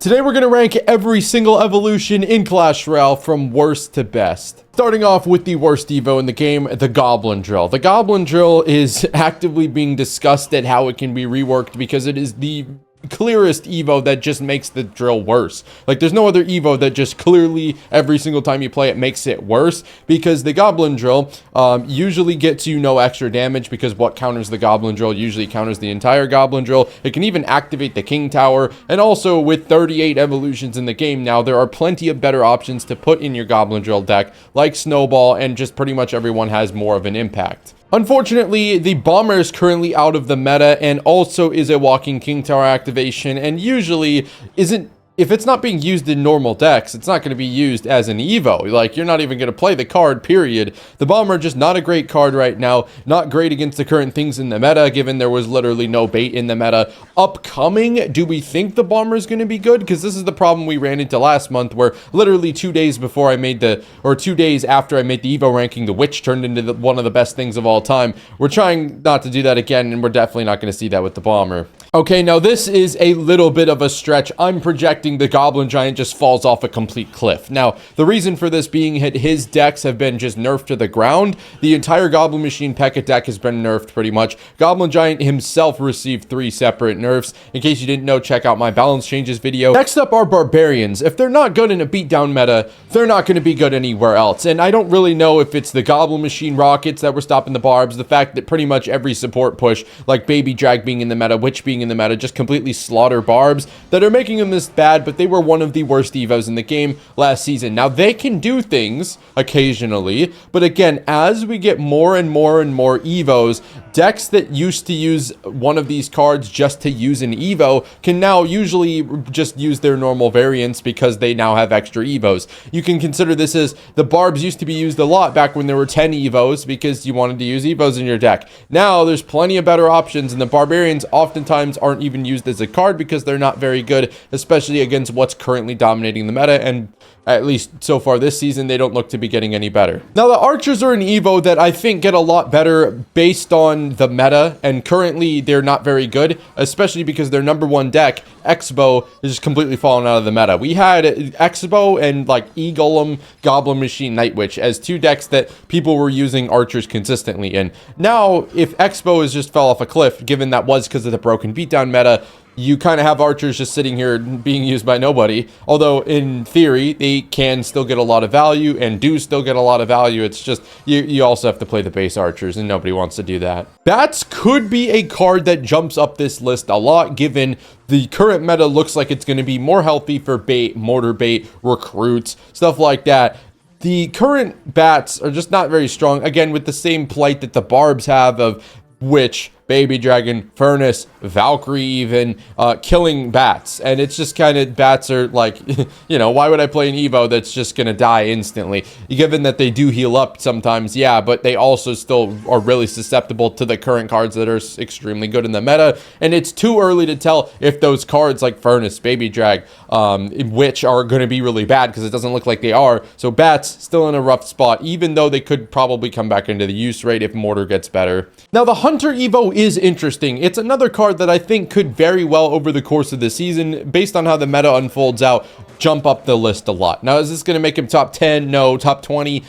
Today we're going to rank every single evolution in Clash Royale from worst to best. Starting off with the worst Evo in the game, the Goblin Drill. The Goblin Drill is actively being discussed at how it can be reworked because it is the clearest Evo that just makes the drill worse. Like, there's no other Evo that just clearly every single time you play it makes it worse, because the Goblin Drill usually gets you no extra damage, because what counters the Goblin Drill usually counters the entire Goblin Drill. It can even activate the King Tower, and also with 38 evolutions in the game now, there are plenty of better options to put in your Goblin Drill deck, like Snowball, and just pretty much everyone has more of an impact. Unfortunately, the Bomber is currently out of the meta and also is a walking King Tower activation, and usually isn't, if it's not being used in normal decks, it's not going to be used as an Evo. Like, you're not even going to play the card, period. The Bomber, just not a great card right now. Not great against the current things in the meta, given there was literally no bait in the meta. Upcoming, do we think the Bomber is going to be good? Because this is the problem we ran into last month, where literally 2 days before I made the, or 2 days after I made the Evo ranking, the Witch turned into one of the best things of all time. We're trying not to do that again, and we're definitely not going to see that with the Bomber. Okay, now this is a little bit of a stretch. I'm projecting the Goblin Giant just falls off a complete cliff. Now, the reason for this being his decks have been just nerfed to the ground. The entire Goblin Machine P.E.K.K.A deck has been nerfed pretty much. Goblin Giant himself received 3 separate nerfs. In case you didn't know, check out my balance changes video. Next up are Barbarians. If they're not good in a beatdown meta, they're not going to be good anywhere else. And I don't really know if it's the Goblin Machine Rockets that were stopping the barbs, the fact that pretty much every support push, like Baby Drag being in the meta, Witch being in the meta, just completely slaughter barbs, that are making them this bad, but they were one of the worst Evos in the game last season. Now, they can do things occasionally, but again, as we get more and more and more Evos, decks that used to use one of these cards just to use an Evo can now usually just use their normal variants because they now have extra Evos. You can consider this as the barbs used to be used a lot back when there were 10 Evos because you wanted to use Evos in your deck. Now there's plenty of better options, and the Barbarians oftentimes aren't even used as a card because they're not very good, especially against what's currently dominating the meta, and at least so far this season, they don't look to be getting any better. Now, the Archers are an Evo that I think get a lot better based on the meta, and currently they're not very good, especially because their #1 deck, X-Bow, is just completely fallen out of the meta. We had X-Bow and like E-Golem, Goblin Machine, Night Witch as 2 decks that people were using Archers consistently in. Now, if X-Bow has just fell off a cliff, given that was because of the broken beatdown meta, you kind of have Archers just sitting here being used by nobody. Although, in theory, they can still get a lot of value and do still get a lot of value. It's just, you also have to play the base Archers, and nobody wants to do that. Bats could be a card that jumps up this list a lot, given the current meta looks like it's going to be more healthy for bait, mortar bait, recruits, stuff like that. The current bats are just not very strong, again, with the same plight that the barbs have of Witch, Baby Dragon, Furnace, Valkyrie even, killing bats. And it's just kind of, bats are like, you know, why would I play an Evo that's just going to die instantly? Given that they do heal up sometimes, yeah, but they also still are really susceptible to the current cards that are extremely good in the meta. And it's too early to tell if those cards like Furnace, Baby Drag, Witch are going to be really bad, because it doesn't look like they are. So bats still in a rough spot, even though they could probably come back into the use rate if Mortar gets better. Now, the Hunter Evo is interesting. It's another card that I think could very well, over the course of the season, based on how the meta unfolds out, jump up the list a lot. Now, is this going to make him top 10? No. Top 20?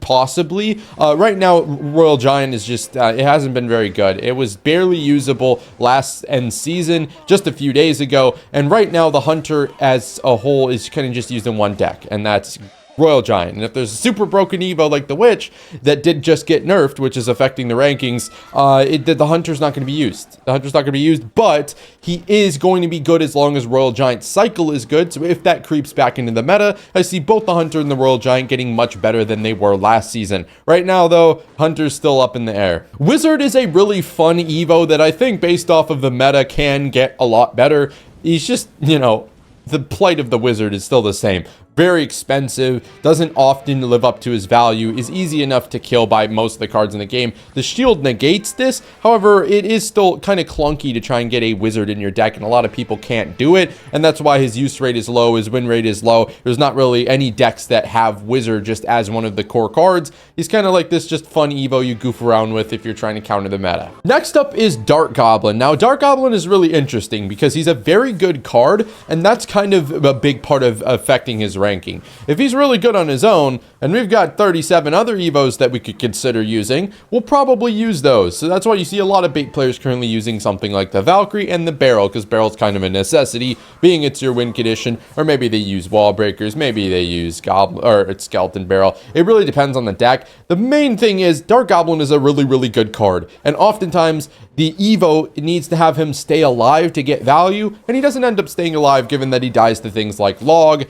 Possibly. Right now, Royal Giant is just, it hasn't been very good. It was barely usable last end season, just a few days ago, and right now, the Hunter as a whole is kind of just used in one deck, and that's Royal Giant. And if there's a super broken Evo like the Witch that did just get nerfed, which is affecting the rankings, the Hunter's not going to be used. The Hunter's not going to be used, but he is going to be good as long as Royal Giant's cycle is good. So if that creeps back into the meta, I see both the Hunter and the Royal Giant getting much better than they were last season. Right now, though, Hunter's still up in the air. Wizard is a really fun Evo that I think, based off of the meta, can get a lot better. He's just, you know, the plight of the Wizard is still the same. very expensive, doesn't often live up to his value, is easy enough to kill by most of the cards in the game. The shield negates this, however, it is still kind of clunky to try and get a wizard in your deck, and a lot of people can't do it, and that's why his use rate is low, his win rate is low. There's not really any decks that have wizard just as one of the core cards. He's kind of like this just fun Evo you goof around with if you're trying to counter the meta. Next up is Dark Goblin. Now, Dark Goblin is really interesting because he's a very good card, and that's kind of a big part of affecting his ranking. If he's really good on his own, and we've got 37 other Evos that we could consider using, we'll probably use those. So that's why you see a lot of bait players currently using something like the Valkyrie and the Barrel, because Barrel's kind of a necessity, being it's your win condition, or maybe they use Wall Breakers, maybe they use Goblin, or it's Skeleton Barrel. It really depends on the deck. The main thing is Dark Goblin is a really, really good card, and oftentimes the Evo needs to have him stay alive to get value, and he doesn't end up staying alive given that he dies to things like Log,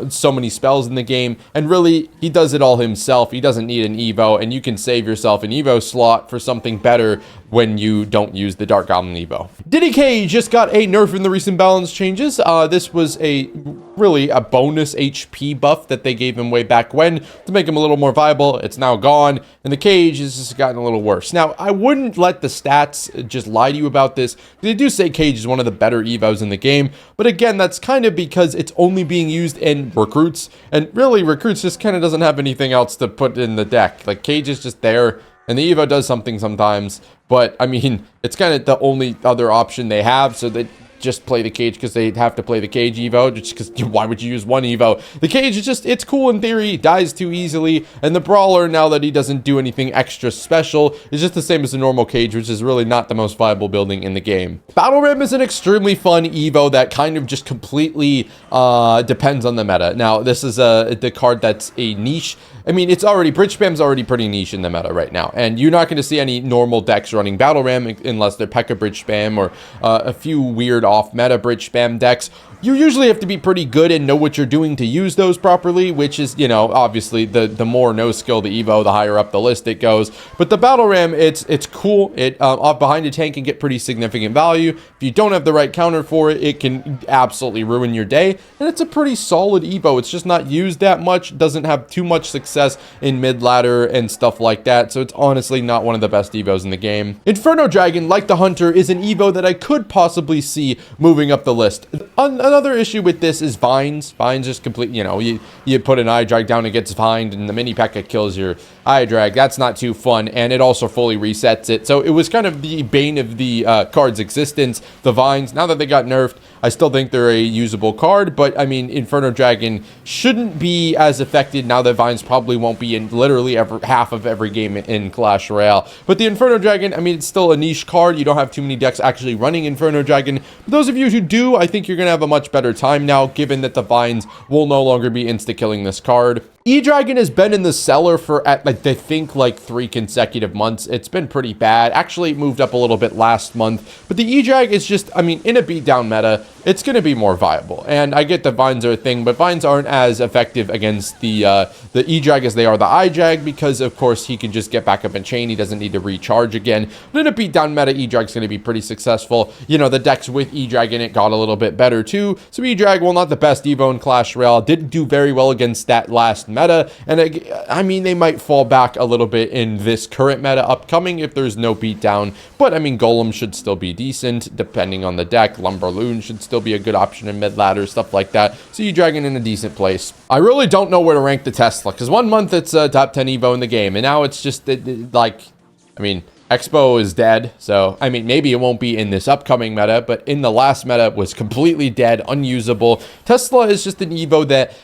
so many spells in the game, and really, he does it all himself. He doesn't need an Evo, and you can save yourself an Evo slot for something better when you don't use the Dark Goblin Evo. DDK just got a nerf in the recent balance changes. This was really a bonus HP buff that they gave him way back when to make him a little more viable. It's now gone, and the cage has just gotten a little worse. Now, I wouldn't let the stats just lie to you about this. They do say cage is one of the better Evos in the game, but again, that's kind of because it's only being used in recruits, and really, recruits just kind of doesn't have anything else to put in the deck. Like, cage is just there, and the Evo does something sometimes, but I mean, it's kind of the only other option they have, so they just play the cage because they have to play the cage Evo, just because why would you use one Evo? The cage is just, it's cool in theory, dies too easily, and the brawler, now that he doesn't do anything extra special, is just the same as the normal cage, which is really not the most viable building in the game. Battle Ram is an extremely fun Evo that kind of just completely depends on the meta. Now, this is the card that's a niche. I mean, Bridge Spam's already pretty niche in the meta right now, and you're not going to see any normal decks running Battle Ram unless they're P.E.K.K.A. Bridge Spam or a few weird off-meta Bridge Spam decks. You usually have to be pretty good and know what you're doing to use those properly, which is, you know, obviously the more no skill the Evo, the higher up the list it goes. But the Battle Ram, it's cool. It off behind a tank can get pretty significant value. If you don't have the right counter for it, it can absolutely ruin your day. And it's a pretty solid Evo. It's just not used that much. Doesn't have too much success in mid ladder and stuff like that. So it's honestly not one of the best Evos in the game. Inferno Dragon, like the Hunter, is an Evo that I could possibly see moving up the list. Another issue with this is Vines. Vines just complete, you know, you put an eye drag down, it gets vined, and the mini P.E.K.K.A. kills your eye drag. That's not too fun, and it also fully resets it. So it was kind of the bane of the card's existence, the Vines. Now that they got nerfed, I still think they're a usable card, but I mean, Inferno Dragon shouldn't be as affected now that Vines probably won't be in literally half of every game in Clash Royale. But the Inferno Dragon, I mean, it's still a niche card. You don't have too many decks actually running Inferno Dragon. For those of you who do, I think you're going to have a much better time now, given that the Vines will no longer be insta-killing this card. E-Dragon has been in the cellar for, I think, like 3 consecutive months. It's been pretty bad. Actually, it moved up a little bit last month. But the E-Drag is just, I mean, in a beatdown meta, it's going to be more viable. And I get the Vines are a thing, but Vines aren't as effective against the E-Drag as they are the I-Drag, because, of course, he can just get back up and chain. He doesn't need to recharge again. But in a beatdown meta, E-Drag's going to be pretty successful. You know, the decks with E-Drag in it got a little bit better, too. So E-Drag, well, not the best Evo in Clash Royale, did do very well against that last meta, and I mean, they might fall back a little bit in this current meta upcoming if there's no beatdown, but I mean, Golem should still be decent depending on the deck. Lumberloon should still be a good option in mid ladder, stuff like that. So you Dragon in a decent place. I really don't know where to rank the Tesla, because 1 month it's a top 10 Evo in the game, and now it's just like, I mean, Expo is dead, so, I mean, maybe it won't be in this upcoming meta, but in the last meta, it was completely dead, unusable. Tesla is just an Evo that,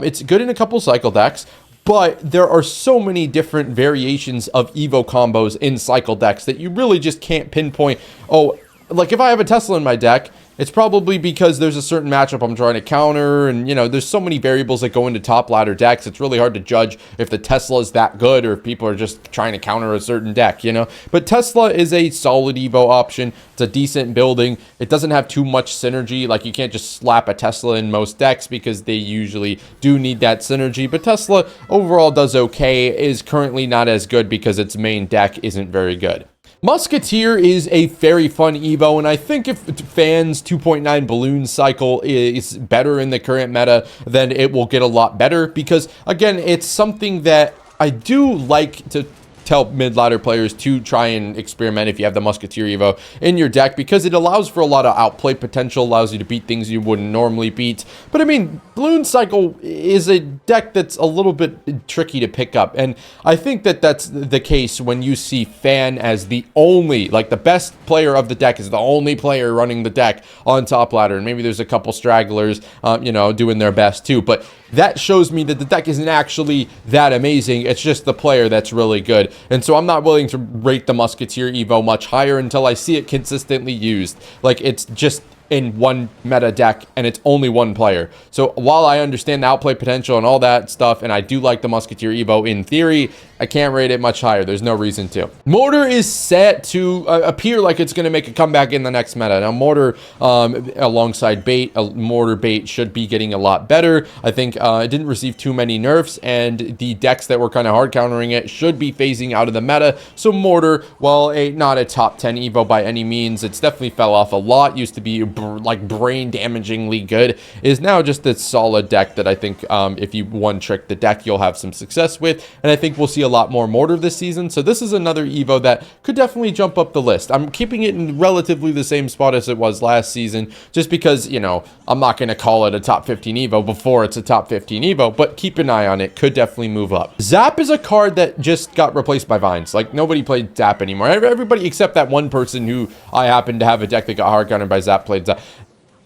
it's good in a couple cycle decks, but there are so many different variations of Evo combos in cycle decks that you really just can't pinpoint, oh, like if I have a Tesla in my deck, it's probably because there's a certain matchup I'm trying to counter, and, you know, there's so many variables that go into top ladder decks, it's really hard to judge if the Tesla is that good or if people are just trying to counter a certain deck, you know? But Tesla is a solid Evo option. It's a decent building. It doesn't have too much synergy. Like, you can't just slap a Tesla in most decks because they usually do need that synergy. But Tesla overall does okay, is currently not as good because its main deck isn't very good. Musketeer is a very fun Evo, and I think if fans 2.9 balloon cycle is better in the current meta, then it will get a lot better, because again, it's something that I do like to tell mid-ladder players to try and experiment if you have the Musketeer Evo in your deck, because it allows for a lot of outplay potential, allows you to beat things you wouldn't normally beat. But I mean, Balloon Cycle is a deck that's a little bit tricky to pick up, and I think that that's the case when you see Fan as the only, like the best player of the deck is the only player running the deck on top ladder, and maybe there's a couple stragglers, you know, doing their best too, but that shows me that the deck isn't actually that amazing. It's just the player that's really good. And so I'm not willing to rate the Musketeer Evo much higher until I see it consistently used. Like, it's just in one meta deck, and it's only one player. So while I understand the outplay potential and all that stuff, and I do like the Musketeer Evo in theory, I can't rate it much higher. There's no reason to. Mortar is set to appear like it's going to make a comeback in the next meta. Now, Mortar, alongside Bait, Mortar Bait should be getting a lot better. I think it didn't receive too many nerfs, and the decks that were kind of hard countering it should be phasing out of the meta. So Mortar, while not a top 10 Evo by any means, it's definitely fell off a lot. Used to be like brain damagingly good, is now just a solid deck that I think if you one trick the deck, you'll have some success with, and I think we'll see a lot more Mortar this season. So this is another Evo that could definitely jump up the list. I'm keeping it in relatively the same spot as it was last season, just because, you know, I'm not going to call it a top 15 Evo before it's a top 15 Evo, but keep an eye on it. Could definitely move up. Zap is a card that just got replaced by Vines. Like, nobody played Zap anymore. Everybody except that one person who I happen to have a deck that got hard countered by Zap played Zap.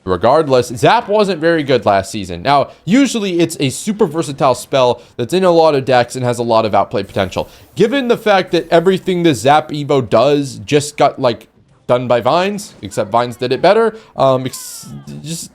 Regardless, Zap wasn't very good last season. Now, usually it's a super versatile spell that's in a lot of decks and has a lot of outplay potential. Given the fact that everything the Zap Evo does just got, like, done by Vines, except Vines did it better, just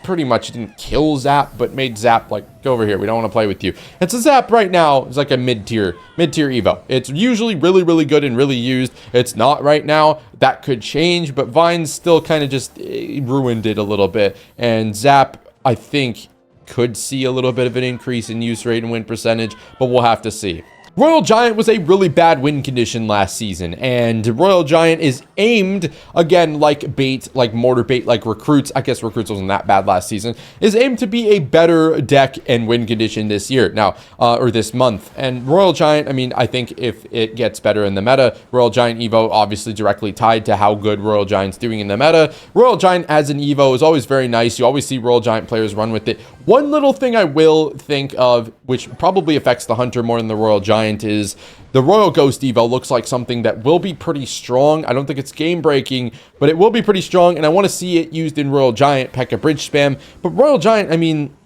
pretty much didn't kill Zap, but made Zap like, go over here, we don't want to play with you. And so Zap right now is like a mid-tier Evo. It's usually really, really good and really used. It's not right now. That could change, but Vines still kind of just ruined it a little bit. And Zap, I think, could see a little bit of an increase in use rate and win percentage, but we'll have to see. Royal Giant was a really bad win condition last season, and Royal Giant is aimed, again, like Bait, like Mortar Bait, like Recruits. I guess Recruits wasn't that bad last season. Is aimed to be a better deck and win condition this year, now, or this month. And Royal Giant, I mean, I think if it gets better in the meta, Royal Giant Evo obviously directly tied to how good Royal Giant's doing in the meta. Royal Giant as an Evo is always very nice. You always see Royal Giant players run with it. One little thing I will think of, which probably affects the Hunter more than the Royal Giant, is the Royal Ghost Evo looks like something that will be pretty strong. I don't think it's game breaking, but it will be pretty strong, and I want to see it used in Royal Giant, P.E.K.K.A. Bridge Spam. But Royal Giant, I mean,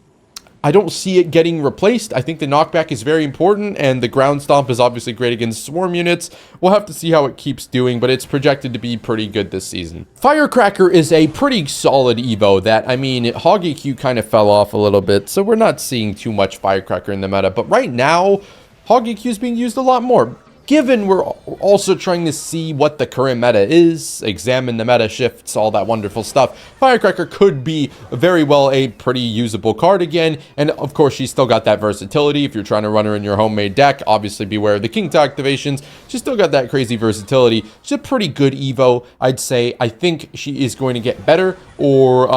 I don't see it getting replaced. I think the knockback is very important, and the ground stomp is obviously great against swarm units. We'll have to see how it keeps doing, but it's projected to be pretty good this season. Firecracker is a pretty solid Evo that, I mean, Hog EQ kind of fell off a little bit, so we're not seeing too much Firecracker in the meta. But right now, Hog EQ is being used a lot more. Given we're also trying to see what the current meta is, examine the meta shifts, all that wonderful stuff, Firecracker could be very well a pretty usable card again. And of course, she's still got that versatility. If you're trying to run her in your homemade deck, obviously beware of the King to activations. She's still got that crazy versatility. She's a pretty good Evo, I'd say. I think she is going to get better, or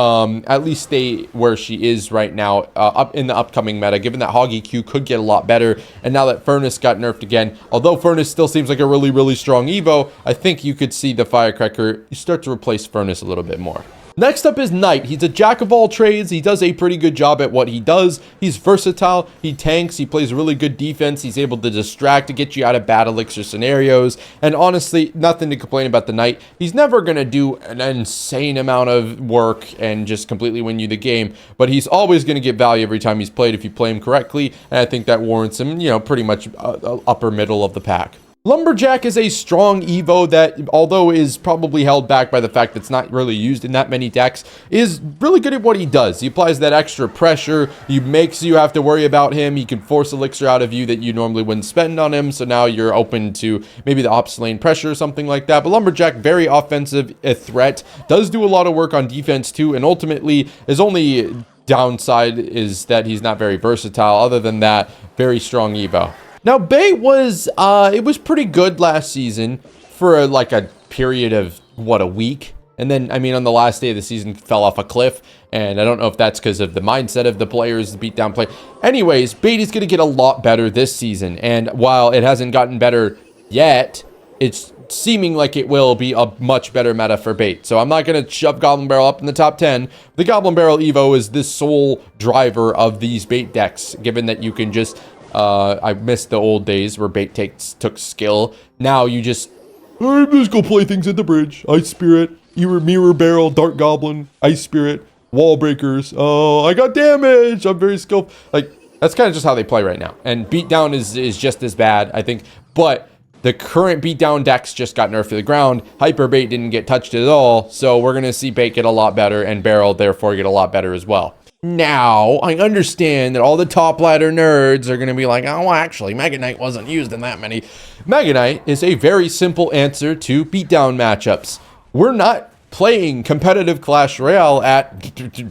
at least stay where she is right now up in the upcoming meta, given that Hog EQ could get a lot better. And now that Furnace got nerfed again, although Furnace still seems like a really, really strong Evo, I think you could see the Firecracker start to replace Furnace a little bit more. Next up is Knight. He's a jack of all trades. He does a pretty good job at what he does. He's versatile. He tanks. He plays really good defense. He's able to distract to get you out of bad elixir scenarios. And honestly, nothing to complain about the Knight. He's never going to do an insane amount of work and just completely win you the game, but he's always going to get value every time he's played if you play him correctly. And I think that warrants him, you know, pretty much upper middle of the pack. Lumberjack is a strong Evo that, although is probably held back by the fact that it's not really used in that many decks, is really good at what he does. He applies that extra pressure. He makes you have to worry about him. He can force elixir out of you that you normally wouldn't spend on him, so now you're open to maybe the ops lane pressure or something like that. But Lumberjack, very offensive, a threat, does do a lot of work on defense too, and ultimately his only downside is that he's not very versatile. Other than that, very strong Evo. Now, Bait was, it was pretty good last season. for like a period of, what, a week? And then, I mean, on the last day of the season, fell off a cliff. And I don't know if that's because of the mindset of the players, the beatdown play. Anyways, bait is going to get a lot better this season. And while it hasn't gotten better yet, it's seeming like it will be a much better meta for bait. So I'm not going to shove Goblin Barrel up in the top 10. The Goblin Barrel Evo is the sole driver of these bait decks, given that you can just... I missed the old days where bait took skill. Now you just go play things at the bridge. Ice Spirit, Mirror Barrel, Dark Goblin, Ice Spirit, Wall Breakers. Oh, I got damage. I'm very skilled. Like, that's kind of just how they play right now. And beatdown is just as bad, I think. But the current beatdown decks just got nerfed to the ground. Hyper bait didn't get touched at all. So we're going to see bait get a lot better and barrel therefore get a lot better as well. Now, I understand that all the top ladder nerds are going to be like, oh, well, actually, Mega Knight wasn't used in that many. Mega Knight is a very simple answer to beatdown matchups. We're not playing competitive Clash Royale at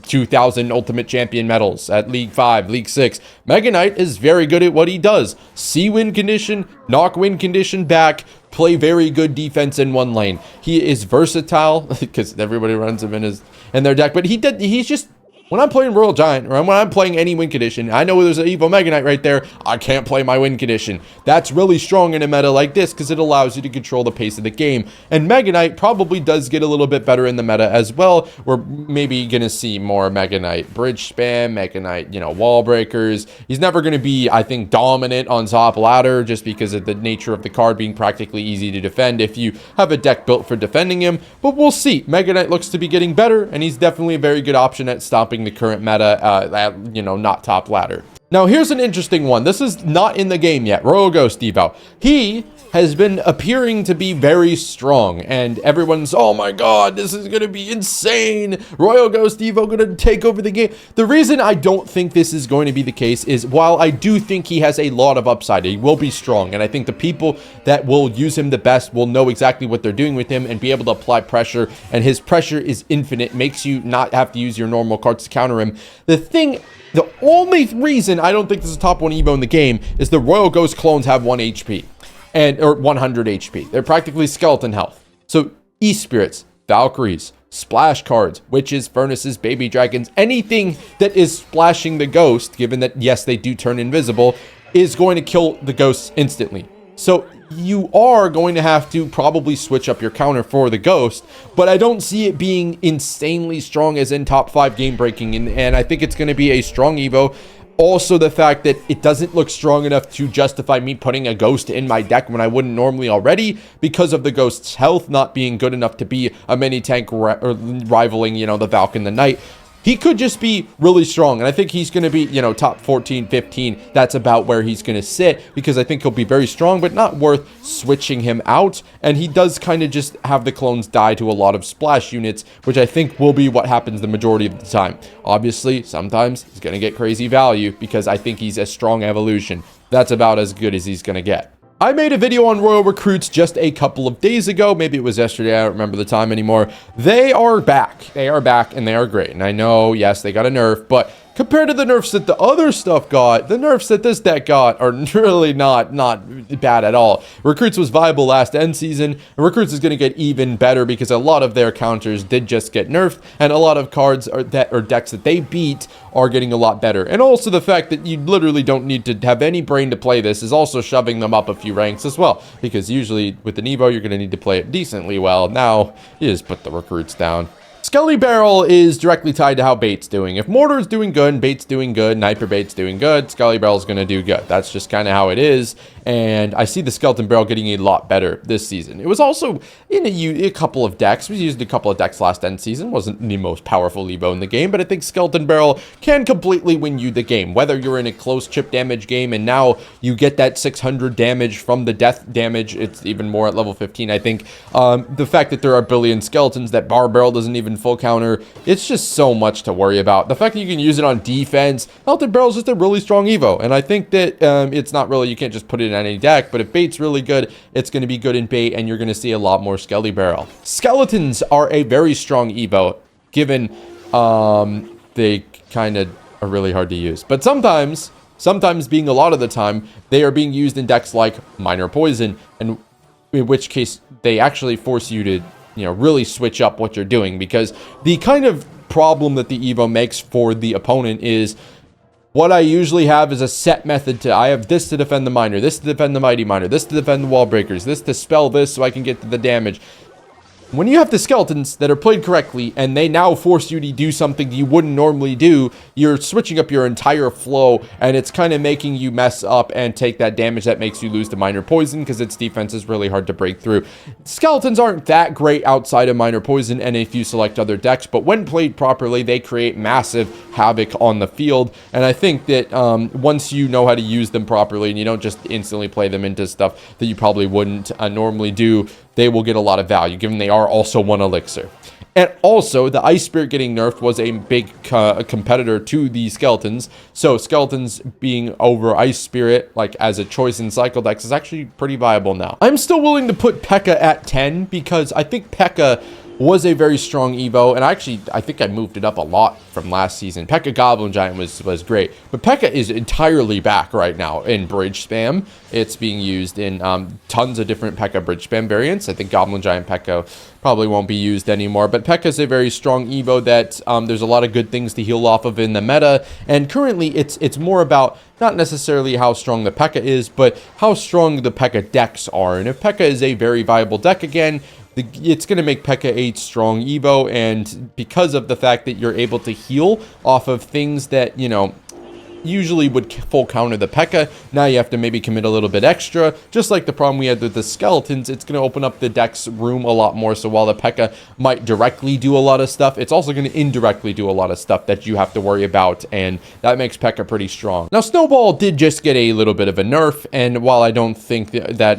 2000 Ultimate Champion medals, at League 5, League 6. Mega Knight is very good at what he does. See win condition, knock win condition back, play very good defense in one lane. He is versatile, because everybody runs him in their deck, but he's just... When I'm playing Royal Giant, or when I'm playing any win condition, I know there's an Evo Mega Knight right there, I can't play my win condition. That's really strong in a meta like this, because it allows you to control the pace of the game. And Mega Knight probably does get a little bit better in the meta as well. We're maybe going to see more Mega Knight bridge spam, Mega Knight, wall breakers. He's never going to be, I think, dominant on top ladder, just because of the nature of the card being practically easy to defend if you have a deck built for defending him. But we'll see. Mega Knight looks to be getting better, and he's definitely a very good option at stopping the current meta at, not top ladder. Now, here's an interesting one. This is not in the game yet. Royal Ghost Evo. He has been appearing to be very strong, and everyone's, oh my god, this is going to be insane. Royal Ghost Evo going to take over the game. The reason I don't think this is going to be the case is, while I do think he has a lot of upside, he will be strong, and I think the people that will use him the best will know exactly what they're doing with him and be able to apply pressure, and his pressure is infinite, makes you not have to use your normal cards to counter him. The only reason I don't think this is top 1 Evo in the game is the Royal Ghost clones have 1 HP. Or 100 HP. They're practically skeleton health. So, E-Spirits, Valkyries, splash cards, witches, furnaces, baby dragons, anything that is splashing the ghost, given that, yes, they do turn invisible, is going to kill the ghosts instantly. So, you are going to have to probably switch up your counter for the ghost, but I don't see it being insanely strong as in top 5 game breaking, and I think it's going to be a strong Evo. Also, the fact that it doesn't look strong enough to justify me putting a ghost in my deck when I wouldn't normally already, because of the ghost's health not being good enough to be a mini tank rivaling, the Valk and the Knight. He could just be really strong, and I think he's going to be, top 14, 15. That's about where he's going to sit, because I think he'll be very strong, but not worth switching him out. And he does kind of just have the clones die to a lot of splash units, which I think will be what happens the majority of the time. Obviously, sometimes he's going to get crazy value, because I think he's a strong evolution. That's about as good as he's going to get. I made a video on Royal Recruits just a couple of days ago. Maybe it was yesterday. I don't remember the time anymore. They are back. They are back, and they are great. And I know, yes, they got a nerf, but compared to the nerfs that the other stuff got, the nerfs that this deck got are really not bad at all. Recruits was viable last end season, and Recruits is going to get even better because a lot of their counters did just get nerfed, and a lot of cards or decks that they beat are getting a lot better. And also the fact that you literally don't need to have any brain to play this is also shoving them up a few ranks as well, because usually with an Evo you're going to need to play it decently well. Now you just put the Recruits down. Skelly Barrel is directly tied to how bait's doing. If Mortar's doing good, bait's doing good, and Hyper bait's doing good, Skelly Barrel's going to do good. That's just kind of how it is. And I see the Skeleton Barrel getting a lot better this season. It was also in a couple of decks. We used a couple of decks last end season. Wasn't the most powerful Evo in the game, but I think Skeleton Barrel can completely win you the game. Whether you're in a close chip damage game and now you get that 600 damage from the death damage, it's even more at level 15, I think. The fact that there are a billion skeletons, that Bar Barrel doesn't even full counter, it's just so much to worry about. The fact that you can use it on defense, Skeleton Barrel is just a really strong Evo, and I think that it's not really, you can't just put it in any deck, but if bait's really good, it's going to be good in bait, and you're going to see a lot more Skelly Barrel. Skeletons are a very strong Evo, given they kind of are really hard to use. But sometimes being a lot of the time, they are being used in decks like Minor Poison, and in which case they actually force you to, really switch up what you're doing, because the kind of problem that the Evo makes for the opponent is what I usually have is a set method I have this to defend the miner, this to defend the mighty miner, this to defend the wall breakers, this to spell this so I can get to the damage. When you have the skeletons that are played correctly and they now force you to do something you wouldn't normally do, you're switching up your entire flow, and it's kind of making you mess up and take that damage that makes you lose to Minor Poison, because its defense is really hard to break through. Skeletons aren't that great outside of Minor Poison and if you select other decks, but when played properly, they create massive havoc on the field, and I think that once you know how to use them properly and you don't just instantly play them into stuff that you probably wouldn't normally do, they will get a lot of value, given they are also 1 elixir. And also, the Ice Spirit getting nerfed was a big competitor to the Skeletons. So, Skeletons being over Ice Spirit, like as a choice in cycle decks, is actually pretty viable now. I'm still willing to put P.E.K.K.A. at 10, because I think P.E.K.K.A. was a very strong Evo, and I think I moved it up a lot from last season. P.E.K.K.A. Goblin Giant was great, but P.E.K.K.A. is entirely back right now in Bridge Spam. It's being used in tons of different P.E.K.K.A. Bridge Spam variants. I think Goblin Giant P.E.K.K.A. probably won't be used anymore, but P.E.K.K.A. is a very strong Evo that there's a lot of good things to heal off of in the meta, and currently it's more about not necessarily how strong the P.E.K.K.A. is, but how strong the P.E.K.K.A. decks are, and if P.E.K.K.A. is a very viable deck again, it's going to make P.E.K.K.A. a strong Evo, and because of the fact that you're able to heal off of things that, usually would full counter the P.E.K.K.A. Now you have to maybe commit a little bit extra. Just like the problem we had with the Skeletons, it's going to open up the deck's room a lot more. So while the P.E.K.K.A. might directly do a lot of stuff, it's also going to indirectly do a lot of stuff that you have to worry about, and that makes P.E.K.K.A. pretty strong. Now, Snowball did just get a little bit of a nerf, and while I don't think that,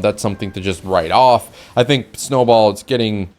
that's something to just write off, I think Snowball is getting,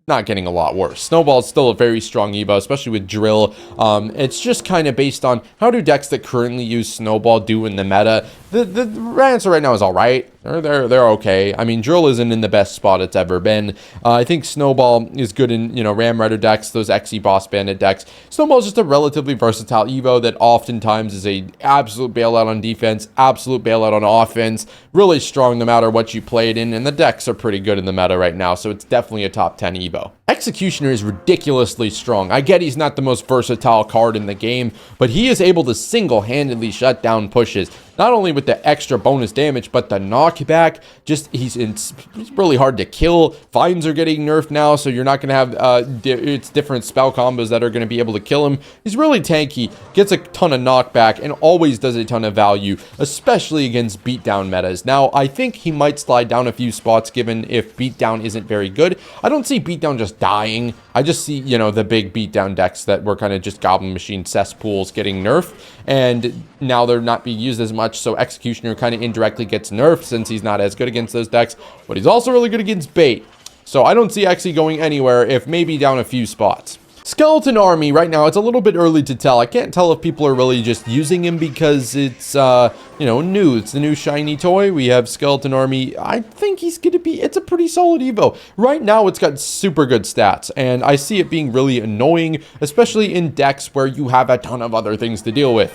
not getting a lot worse. Snowball is still a very strong Evo, especially with Drill. It's just kind of based on how do decks that currently use Snowball do in the meta. The answer right now is all right. They're okay. I mean, Drill isn't in the best spot it's ever been. I think Snowball is good in, Ram Rider decks, those XE Boss Bandit decks. Snowball is just a relatively versatile Evo that oftentimes is a absolute bailout on defense, absolute bailout on offense, really strong no matter what you play it in, and the decks are pretty good in the meta right now, so it's definitely a top 10 Evo. Executioner is ridiculously strong. I get he's not the most versatile card in the game, but he is able to single-handedly shut down pushes. Not only with the extra bonus damage, but the knockback. It's really hard to kill. Vines are getting nerfed now, so you're not going to have it's different spell combos that are going to be able to kill him. He's really tanky, gets a ton of knockback, and always does a ton of value, especially against beatdown metas. Now, I think he might slide down a few spots given if beatdown isn't very good. I don't see beatdown just dying. I just see, the big beatdown decks that were kind of just Goblin Machine cesspools getting nerfed, and now they're not being used as much, so Executioner kind of indirectly gets nerfed since he's not as good against those decks, but he's also really good against bait. So I don't see Xe going anywhere, if maybe down a few spots. Skeleton Army, right now, it's a little bit early to tell. I can't tell if people are really just using him because it's, new. It's the new shiny toy. We have Skeleton Army. I think it's a pretty solid Evo. Right now, it's got super good stats, and I see it being really annoying, especially in decks where you have a ton of other things to deal with,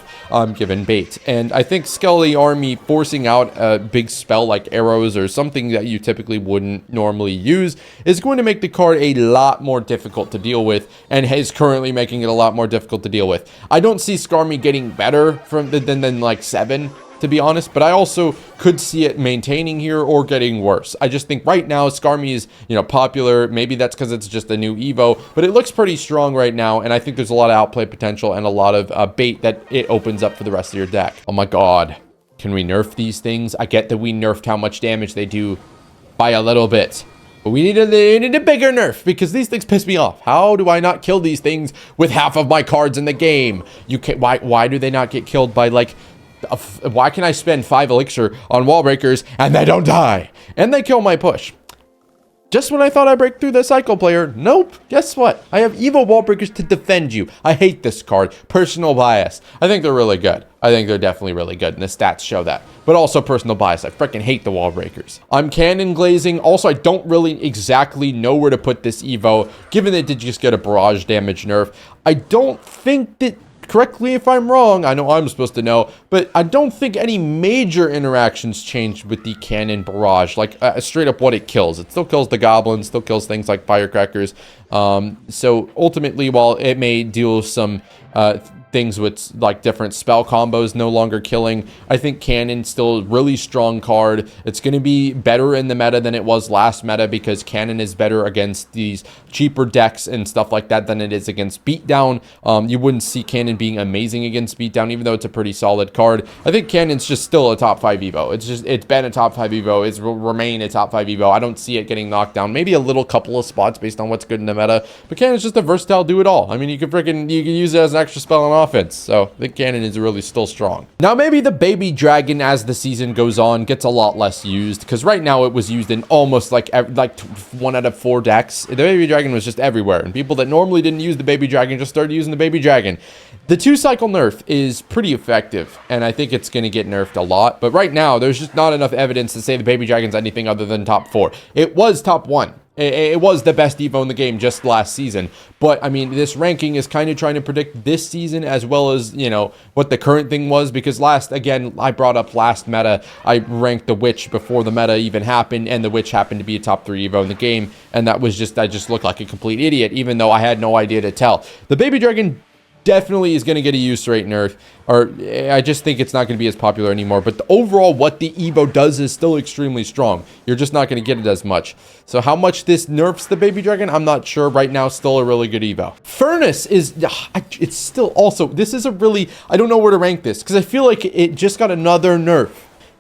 given bait. And I think Skeleton Army forcing out a big spell like arrows or something that you typically wouldn't normally use is going to make the card a lot more difficult to deal with, and is currently making it a lot more difficult to deal with. I don't see Skarmy getting better than like 7, to be honest, but I also could see it maintaining here or getting worse. I just think right now Skarmy is, popular. Maybe that's because it's just a new Evo, but it looks pretty strong right now, and I think there's a lot of outplay potential and a lot of bait that it opens up for the rest of your deck. Oh my god. Can we nerf these things? I get that we nerfed how much damage they do by a little bit, but we need a bigger nerf, because these things piss me off. How do I not kill these things with half of my cards in the game? Why do they not get killed by, like, why can I spend 5 elixir on wall breakers and they don't die? And they kill my push. Just when I thought I break through the cycle player, nope. Guess what? I have evil wall breakers to defend you. I hate this card. Personal bias. I think they're really good. I think they're definitely really good, and the stats show that. But also personal bias. I freaking hate the wall breakers. I'm cannon glazing. Also, I don't really exactly know where to put this Evo, given that it did just get a barrage damage nerf. I don't think that correct me if I'm wrong, I know I'm supposed to know, but I don't think any major interactions changed with the cannon barrage, like straight up what it kills. It still kills the goblins, still kills things like firecrackers. So ultimately, while it may deal some things with like different spell combos no longer killing, I think Cannon still a really strong card. It's going to be better in the meta than it was last meta because Cannon is better against these cheaper decks and stuff like that than it is against Beatdown. You wouldn't see Cannon being amazing against Beatdown, even though it's a pretty solid card. I think Cannon's just still a top 5 Evo. It's been a top 5 Evo. It will remain a top 5 Evo. I don't see it getting knocked down. Maybe a little couple of spots based on what's good in the meta, but Cannon's just a versatile do-it-all. I mean, you can use it as an extra spell on offense. So I think Cannon is really still strong. Now, maybe the Baby Dragon, as the season goes on, gets a lot less used, because right now it was used in almost like 1 out of 4 decks. The Baby Dragon was just everywhere, and people that normally didn't use the Baby Dragon just started using the Baby Dragon. The 2-cycle nerf is pretty effective, and I think it's going to get nerfed a lot. But right now, there's just not enough evidence to say the Baby Dragon's anything other than top 4. It was top 1. It was the best Evo in the game just last season. But, I mean, this ranking is kind of trying to predict this season as well as, you know, what the current thing was. Because again, I brought up last meta. I ranked the Witch before the meta even happened. And the Witch happened to be a top 3 Evo in the game. And that was just, I just looked like a complete idiot, even though I had no idea to tell. The Baby Dragon definitely is going to get a use rate nerf, or I just think it's not going to be as popular anymore. But overall, what the Evo does is still extremely strong. You're just not going to get it as much. So how much this nerfs the Baby Dragon, I'm not sure. Right now, still a really good Evo. Furnace is, it's still also, this is a really, I don't know where to rank this, because I feel like it just got another nerf,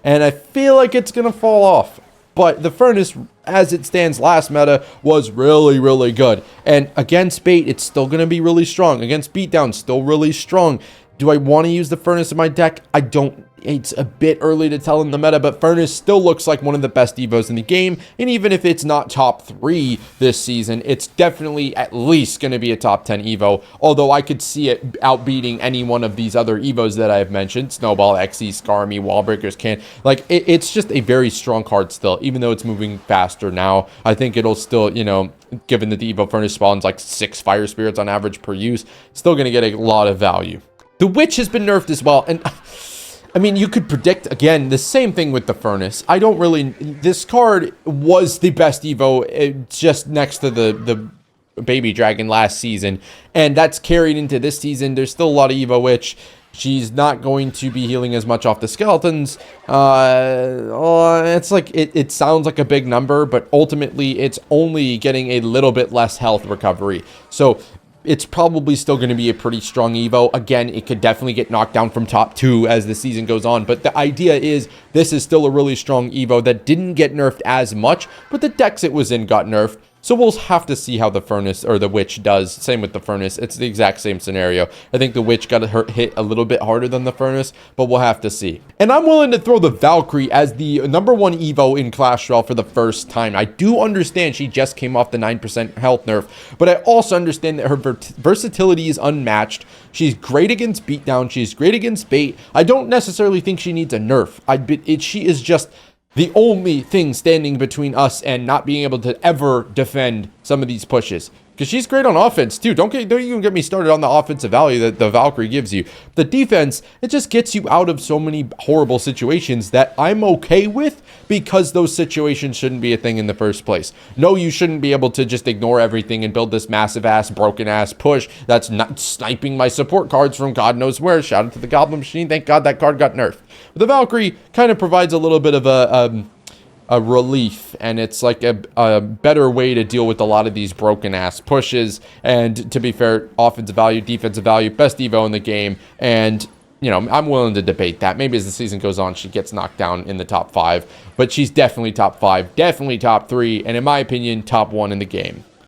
and I feel like it's going to fall off. But the Furnace, as it stands last meta, was really, really good. And against bait, it's still going to be really strong. Against beatdown, still really strong. Do I want to use the Furnace in my deck? I don't. It's a bit early to tell in the meta, but Furnace still looks like one of the best Evos in the game. And even if it's not top 3 this season, it's definitely at least going to be a top 10 Evo. Although I could see it outbeating any one of these other Evos that I have mentioned. Snowball, Xe, Skarmy, Wallbreakers, it's just a very strong card still, even though it's moving faster now. I think it'll still, you know, given that the Evo Furnace spawns like 6 Fire Spirits on average per use, still going to get a lot of value. The Witch has been nerfed as well, and I mean, you could predict, again, the same thing with the Furnace. I don't really, this card was the best Evo just next to the Baby Dragon last season, and that's carried into this season. There's still a lot of Evo Witch. She's not going to be healing as much off the skeletons. It's like, it sounds like a big number, but ultimately it's only getting a little bit less health recovery. So it's probably still going to be a pretty strong Evo. Again, it could definitely get knocked down from top 2 as the season goes on. But the idea is this is still a really strong Evo that didn't get nerfed as much, but the decks it was in got nerfed. So we'll have to see how the Furnace or the Witch does. Same with the Furnace. It's the exact same scenario. I think the Witch got hit a little bit harder than the Furnace, but we'll have to see. And I'm willing to throw the Valkyrie as the #1 Evo in Clash Royale for the first time. I do understand she just came off the 9% health nerf, but I also understand that her versatility is unmatched. She's great against beatdown. She's great against bait. I don't necessarily think she needs a nerf. She is just the only thing standing between us and not being able to ever defend some of these pushes. Because she's great on offense, too. Don't even get me started on the offensive value that the Valkyrie gives you. The defense, it just gets you out of so many horrible situations that I'm okay with, because those situations shouldn't be a thing in the first place. No, you shouldn't be able to just ignore everything and build this massive-ass, broken-ass push that's not sniping my support cards from God knows where. Shout out to the Goblin Machine. Thank God that card got nerfed. But the Valkyrie kind of provides a little bit of a relief, and it's like a better way to deal with a lot of these broken ass pushes. And to be fair, offensive value, defensive value, best Evo in the game. And you know, I'm willing to debate that. Maybe as the season goes on, she gets knocked down in the top 5, but she's definitely top 5, definitely top 3, and in my opinion, top 1 in the game.